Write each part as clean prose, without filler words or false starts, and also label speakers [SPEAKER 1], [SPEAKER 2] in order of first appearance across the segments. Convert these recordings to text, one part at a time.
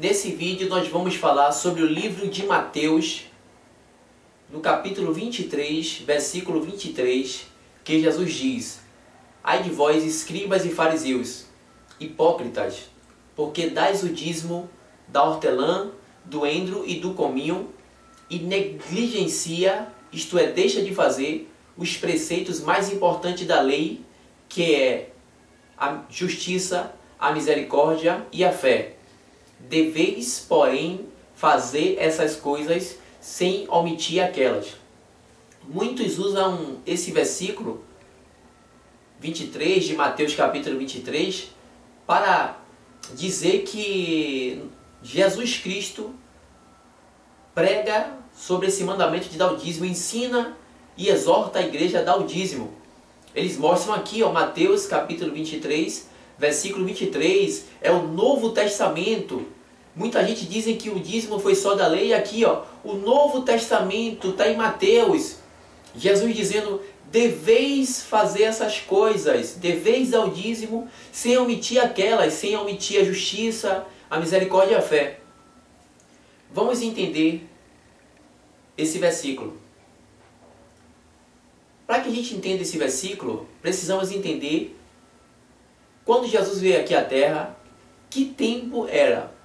[SPEAKER 1] Nesse vídeo nós vamos falar sobre o livro de Mateus, no capítulo 23, versículo 23, que Jesus diz: Ai de vós, escribas e fariseus, hipócritas, porque dais o dízimo da hortelã, do endro e do cominho, e negligencia, isto é, deixa de fazer, os preceitos mais importantes da lei, que é a justiça, a misericórdia e a fé. Deveis, porém, fazer essas coisas sem omitir aquelas. Muitos usam esse versículo 23 de Mateus capítulo 23 para dizer que Jesus Cristo prega sobre esse mandamento de dar o dízimo, ensina e exorta a igreja a dar o dízimo. Eles mostram aqui, Mateus capítulo 23, versículo 23, é o Novo Testamento. Muita gente diz que o dízimo foi só da lei. Aqui, o Novo Testamento está em Mateus. Jesus dizendo: deveis fazer essas coisas, deveis dar o dízimo sem omitir aquelas, sem omitir a justiça, a misericórdia e a fé. Vamos entender esse versículo. Para que a gente entenda esse versículo, precisamos entender quando Jesus veio aqui à Terra, que tempo era.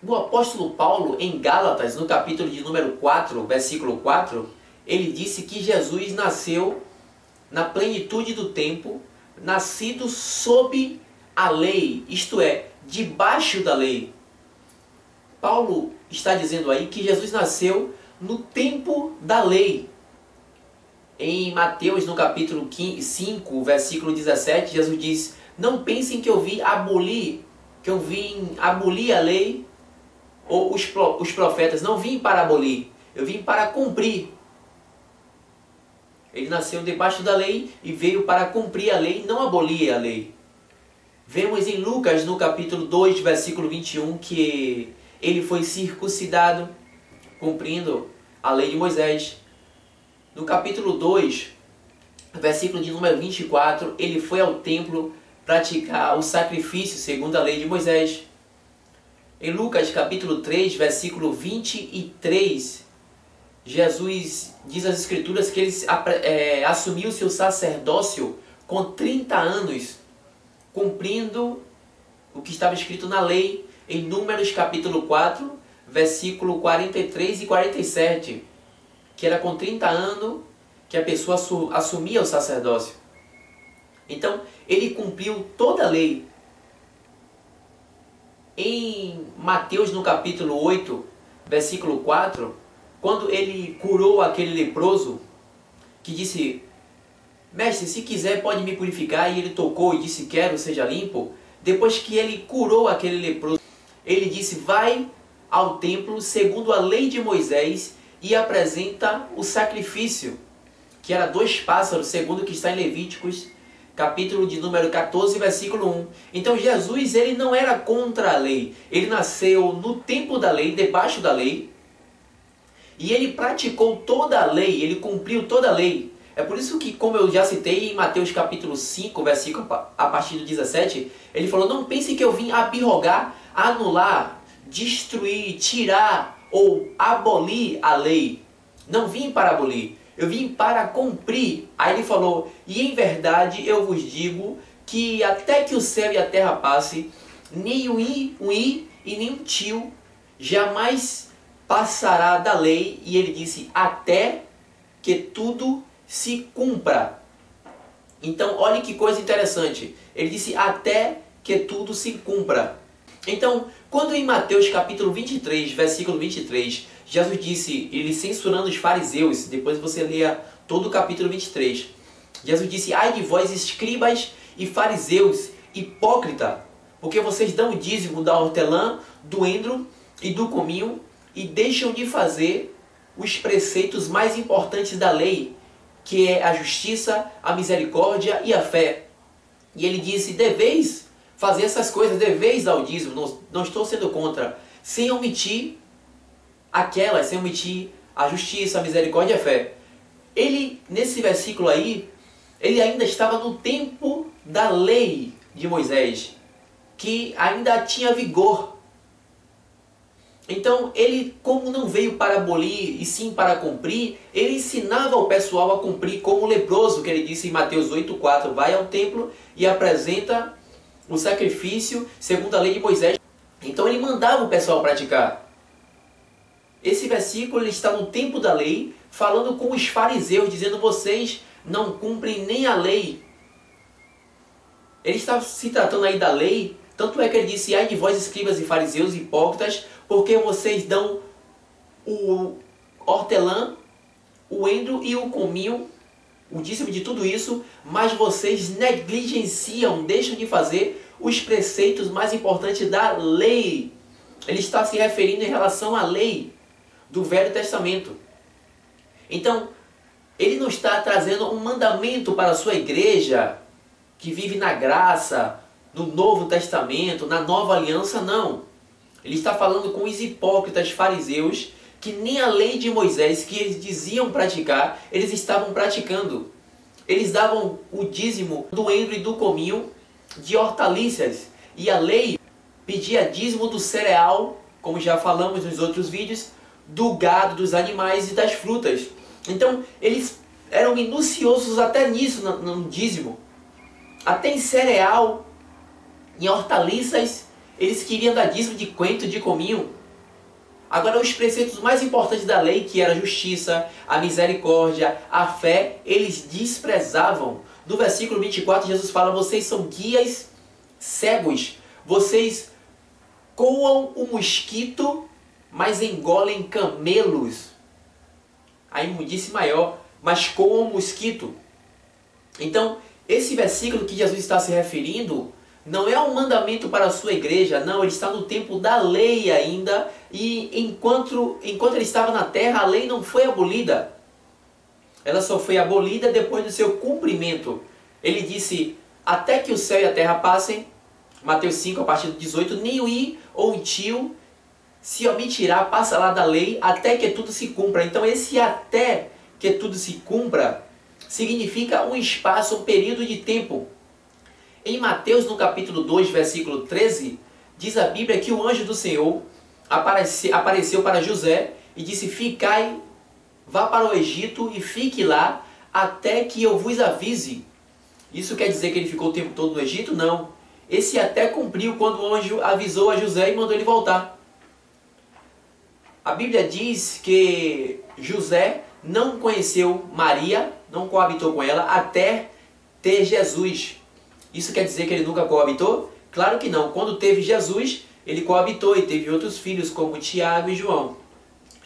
[SPEAKER 1] O apóstolo Paulo, em Gálatas, no capítulo de número 4, versículo 4, ele disse que Jesus nasceu na plenitude do tempo, nascido sob a lei, isto é, debaixo da lei. Paulo está dizendo aí que Jesus nasceu no tempo da lei. Em Mateus, no capítulo 5, versículo 17, Jesus diz: não pensem que eu vim abolir a lei ou os profetas. Não vim para abolir, eu vim para cumprir. Ele nasceu debaixo da lei e veio para cumprir a lei, não abolir a lei. Vemos em Lucas, no capítulo 2, versículo 21, que ele foi circuncidado, cumprindo a lei de Moisés. No capítulo 2, versículo de número 24, ele foi ao templo praticar o sacrifício segundo a lei de Moisés. Em Lucas capítulo 3, versículo 23, Jesus diz às Escrituras que ele assumiu seu sacerdócio com 30 anos, cumprindo o que estava escrito na lei, em Números capítulo 4, versículo 43 e 47, que era com 30 anos que a pessoa assumia o sacerdócio. Então, ele cumpriu toda a lei. Em Mateus, no capítulo 8, versículo 4, quando ele curou aquele leproso, que disse: mestre, se quiser pode me purificar, e ele tocou e disse: quero, seja limpo. Depois que ele curou aquele leproso, ele disse: vai ao templo segundo a lei de Moisés e apresenta o sacrifício, que era 2 pássaros, segundo o que está em Levíticos, capítulo de número 14, versículo 1. Então Jesus, ele não era contra a lei. Ele nasceu no tempo da lei, debaixo da lei. E ele praticou toda a lei, ele cumpriu toda a lei. É por isso que, como eu já citei em Mateus capítulo 5, versículo a partir do 17, ele falou: não pense que eu vim abrogar, anular, destruir, tirar ou abolir a lei. Não vim para abolir, eu vim para cumprir. Aí ele falou: e em verdade eu vos digo que até que o céu e a terra passe, nem um i e nem um tio jamais passará da lei. E ele disse: até que tudo se cumpra. Então, olha que coisa interessante. Ele disse: até que tudo se cumpra. Então, quando em Mateus capítulo 23, versículo 23, Jesus disse, ele censurando os fariseus, depois você leia todo o capítulo 23, Jesus disse: ai de vós, escribas e fariseus, hipócrita, porque vocês dão o dízimo da hortelã, do endro e do cominho, e deixam de fazer os preceitos mais importantes da lei, que é a justiça, a misericórdia e a fé. E ele disse: deveis fazer essas coisas, deveis dar o dízimo, não estou sendo contra, sem omitir aquelas, sem omitir a justiça, a misericórdia e a fé. Ele, nesse versículo aí, ele ainda estava no tempo da lei de Moisés. que ainda tinha vigor. Então ele, como não veio para abolir e sim para cumprir, ele ensinava o pessoal a cumprir, como o leproso, que ele disse em Mateus 8,4, vai ao templo e apresenta o sacrifício segundo a lei de Moisés. Então ele mandava o pessoal praticar. Esse versículo ele está no tempo da lei, falando com os fariseus, dizendo: vocês não cumprem nem a lei. Ele está se tratando aí da lei, tanto é que ele disse: ai de vós, escribas e fariseus hipócritas, porque vocês dão o hortelã, o endro e o cominho, o dízimo de tudo isso, mas vocês negligenciam, deixam de fazer os preceitos mais importantes da lei. Ele está se referindo em relação à lei do Velho Testamento. Então, ele não está trazendo um mandamento para a sua igreja, que vive na graça, no Novo Testamento, na Nova Aliança, não. Ele está falando com os hipócritas fariseus, que nem a lei de Moisés, que eles diziam praticar, eles estavam praticando. Eles davam o dízimo do endro e do cominho, de hortaliças. E a lei pedia dízimo do cereal, como já falamos nos outros vídeos, do gado, dos animais e das frutas. Então, eles eram minuciosos até nisso, no dízimo. Até em cereal, em hortaliças, eles queriam dar dízimo de coentro, de cominho. Agora, os preceitos mais importantes da lei, que era a justiça, a misericórdia, a fé, eles desprezavam. No versículo 24, Jesus fala: vocês são guias cegos. Vocês coam o mosquito, mas engolem camelos. A imundície maior, mas coam o mosquito. Então, esse versículo que Jesus está se referindo não é um mandamento para a sua igreja, não, ele está no tempo da lei ainda, e enquanto ele estava na terra, a lei não foi abolida. Ela só foi abolida depois do seu cumprimento. Ele disse: até que o céu e a terra passem, Mateus 5, a partir do 18, nem o i ou o tio se omitirá, passa lá da lei, até que tudo se cumpra. Então esse até que tudo se cumpra significa um espaço, um período de tempo. Em Mateus, no capítulo 2, versículo 13, diz a Bíblia que o anjo do Senhor apareceu para José e disse: ficai, vá para o Egito e fique lá até que eu vos avise. Isso quer dizer que ele ficou o tempo todo no Egito? Não. Esse até cumpriu quando o anjo avisou a José e mandou ele voltar. A Bíblia diz que José não conheceu Maria, não coabitou com ela, até ter Jesus. Isso quer dizer que ele nunca coabitou? Claro que não. Quando teve Jesus, ele coabitou e teve outros filhos, como Tiago e João.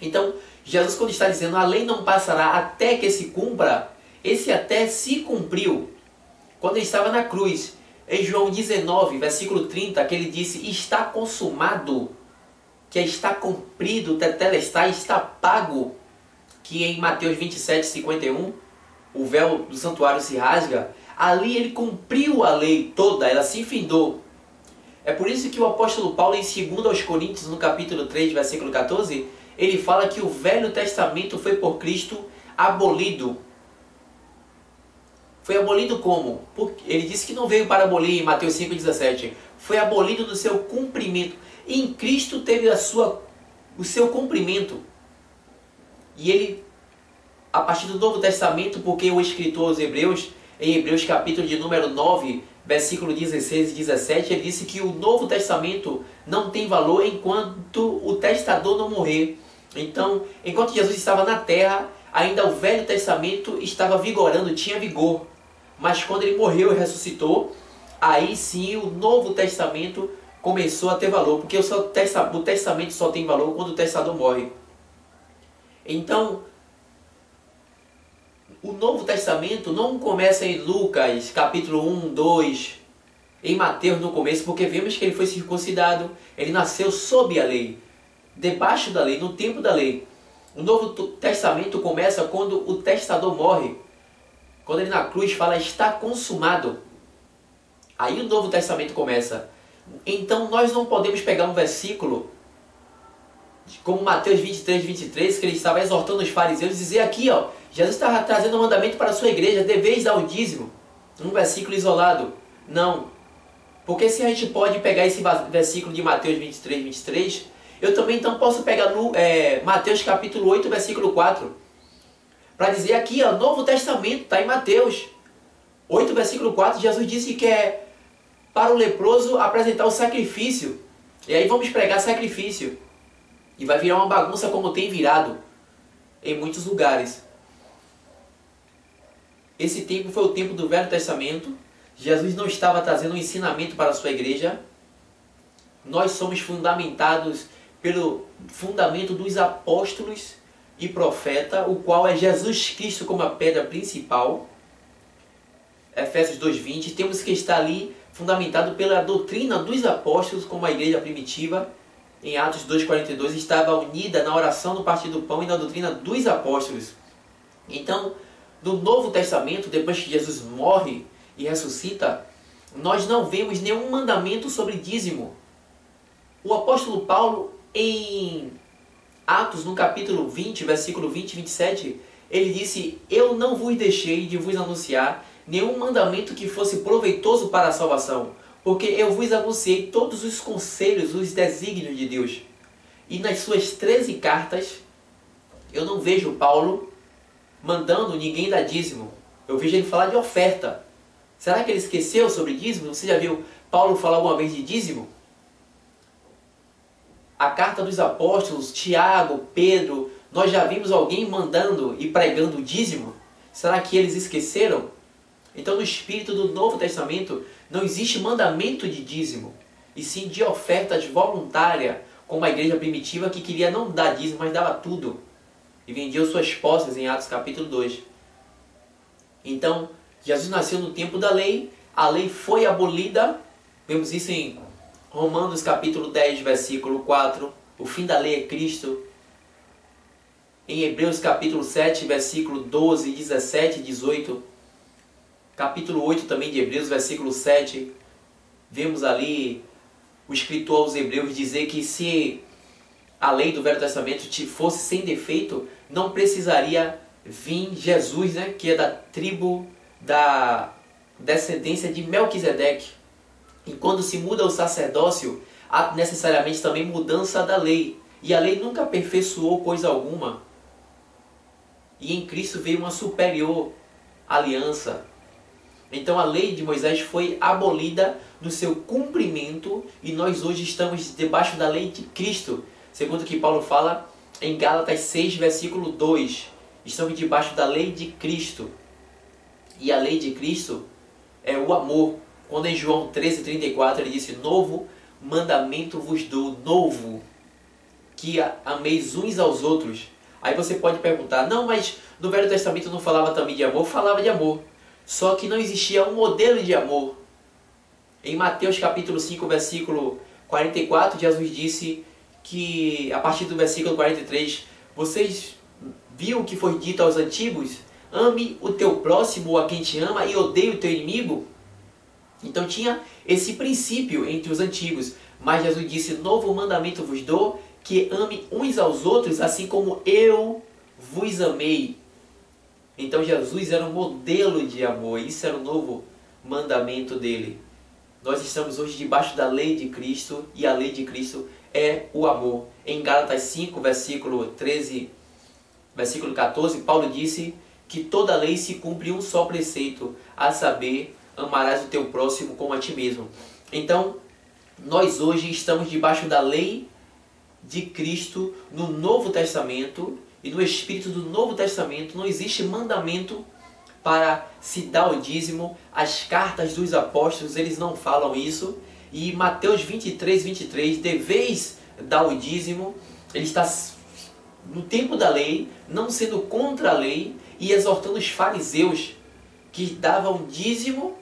[SPEAKER 1] Então, Jesus, quando está dizendo a lei não passará até que se cumpra, esse até se cumpriu. Quando ele estava na cruz, em João 19, versículo 30, que ele disse: está consumado, que está cumprido, tetelestai, está pago. Que em Mateus 27, 51, o véu do santuário se rasga. Ali ele cumpriu a lei toda, ela se findou. É por isso que o apóstolo Paulo, em 2 aos Coríntios, no capítulo 3, versículo 14, ele fala que o Velho Testamento foi por Cristo abolido. Foi abolido como? Porque ele disse que não veio para abolir em Mateus 5,17. Foi abolido no seu cumprimento. Em Cristo teve o seu cumprimento. E ele, a partir do Novo Testamento, porque o escritor aos Hebreus, em Hebreus capítulo de número 9, versículo 16 e 17, ele disse que o Novo Testamento não tem valor enquanto o testador não morrer. Então, enquanto Jesus estava na terra, ainda o Velho Testamento estava vigorando, tinha vigor. Mas quando ele morreu e ressuscitou, aí sim o Novo Testamento começou a ter valor, porque o testamento só tem valor quando o testador morre. Então, o Novo Testamento não começa em Lucas, capítulo 1, 2, em Mateus no começo, porque vemos que ele foi circuncidado, ele nasceu sob a lei, debaixo da lei, no tempo da lei. O Novo Testamento começa quando o testador morre, quando ele na cruz fala: está consumado. Aí o Novo Testamento começa. Então nós não podemos pegar um versículo como Mateus 23, 23, que ele estava exortando os fariseus, e dizer aqui, ó, Jesus estava trazendo um mandamento para a sua igreja: deveis dar o dízimo. Um versículo isolado. Não. Porque se a gente pode pegar esse versículo de Mateus 23, eu também então posso pegar no Mateus capítulo 8, versículo 4. Para dizer aqui, o Novo Testamento, está em Mateus 8, versículo 4, Jesus disse que é para o leproso apresentar o sacrifício. E aí vamos pregar sacrifício. E vai virar uma bagunça como tem virado em muitos lugares. Esse tempo foi o tempo do Velho Testamento. Jesus não estava trazendo um ensinamento para a sua igreja. Nós somos fundamentados pelo fundamento dos apóstolos e profeta, o qual é Jesus Cristo como a pedra principal. Efésios 2:20. Temos que estar ali fundamentado pela doutrina dos apóstolos, como a igreja primitiva, em Atos 2:42, estava unida na oração do partir do pão e na doutrina dos apóstolos. Então, no Novo Testamento, depois que Jesus morre e ressuscita, nós não vemos nenhum mandamento sobre dízimo. O apóstolo Paulo, em Atos, no capítulo 20, versículo 20 e 27, ele disse: eu não vos deixei de vos anunciar nenhum mandamento que fosse proveitoso para a salvação, porque eu vos anunciei todos os conselhos, os desígnios de Deus. E nas suas 13 cartas, eu não vejo Paulo mandando ninguém dar dízimo. Eu vejo ele falar de oferta. Será que ele esqueceu sobre dízimo? Você já viu Paulo falar alguma vez de dízimo? A carta dos apóstolos, Tiago, Pedro, nós já vimos alguém mandando e pregando dízimo? Será que eles esqueceram? Então, no espírito do Novo Testamento, não existe mandamento de dízimo, e sim de ofertas voluntárias, como a igreja primitiva que queria não dar dízimo, mas dava tudo, e vendia suas posses em Atos capítulo 2. Então, Jesus nasceu no tempo da lei, a lei foi abolida, vemos isso em Romanos capítulo 10, versículo 4, o fim da lei é Cristo. Em Hebreus capítulo 7, versículo 12, 17 e 18, capítulo 8 também de Hebreus, versículo 7, vemos ali o escritor aos Hebreus dizer que se a lei do Velho Testamento fosse sem defeito, não precisaria vir Jesus, né, que é da tribo da descendência de Melquisedeque. E quando se muda o sacerdócio, há necessariamente também mudança da lei. E a lei nunca aperfeiçoou coisa alguma. E em Cristo veio uma superior aliança. Então a lei de Moisés foi abolida no seu cumprimento e nós hoje estamos debaixo da lei de Cristo. Segundo o que Paulo fala em Gálatas 6, versículo 2. Estamos debaixo da lei de Cristo. E a lei de Cristo é o amor. Quando em João 13:34 ele disse: novo mandamento vos dou, novo, que ameis uns aos outros. Aí você pode perguntar: não, mas no Velho Testamento não falava também de amor? Falava de amor. Só que não existia um modelo de amor. Em Mateus capítulo 5, versículo 44, Jesus disse que, a partir do versículo 43, vocês viram o que foi dito aos antigos? Ame o teu próximo, a quem te ama, e odeie o teu inimigo. Então tinha esse princípio entre os antigos. Mas Jesus disse: novo mandamento vos dou, que ame uns aos outros, assim como eu vos amei. Então Jesus era um modelo de amor. Isso era o novo mandamento dele. Nós estamos hoje debaixo da lei de Cristo, e a lei de Cristo é o amor. Em Gálatas 5, versículo 13, versículo 14, Paulo disse que toda lei se cumpre em um só preceito, a saber, amarás o teu próximo como a ti mesmo. Então, nós hoje estamos debaixo da lei de Cristo no Novo Testamento, e no espírito do Novo Testamento não existe mandamento para se dar o dízimo. As cartas dos apóstolos, eles não falam isso. E Mateus 23, deveis dar o dízimo. Ele está no tempo da lei, não sendo contra a lei, e exortando os fariseus que davam dízimo.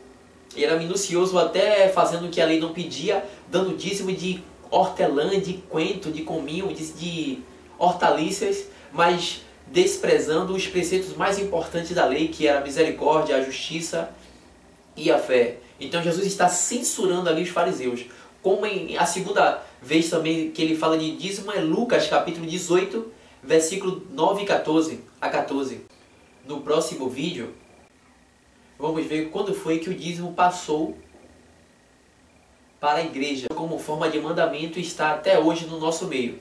[SPEAKER 1] E era minucioso, até fazendo o que a lei não pedia, dando dízimo de hortelã, de coentro, de cominho, de hortaliças, mas desprezando os preceitos mais importantes da lei, que era a misericórdia, a justiça e a fé. Então Jesus está censurando ali os fariseus. Como a segunda vez também que ele fala de dízimo é Lucas capítulo 18, versículo 9 e 14 a 14. No próximo vídeo, vamos ver quando foi que o dízimo passou para a igreja, como forma de mandamento, está até hoje no nosso meio.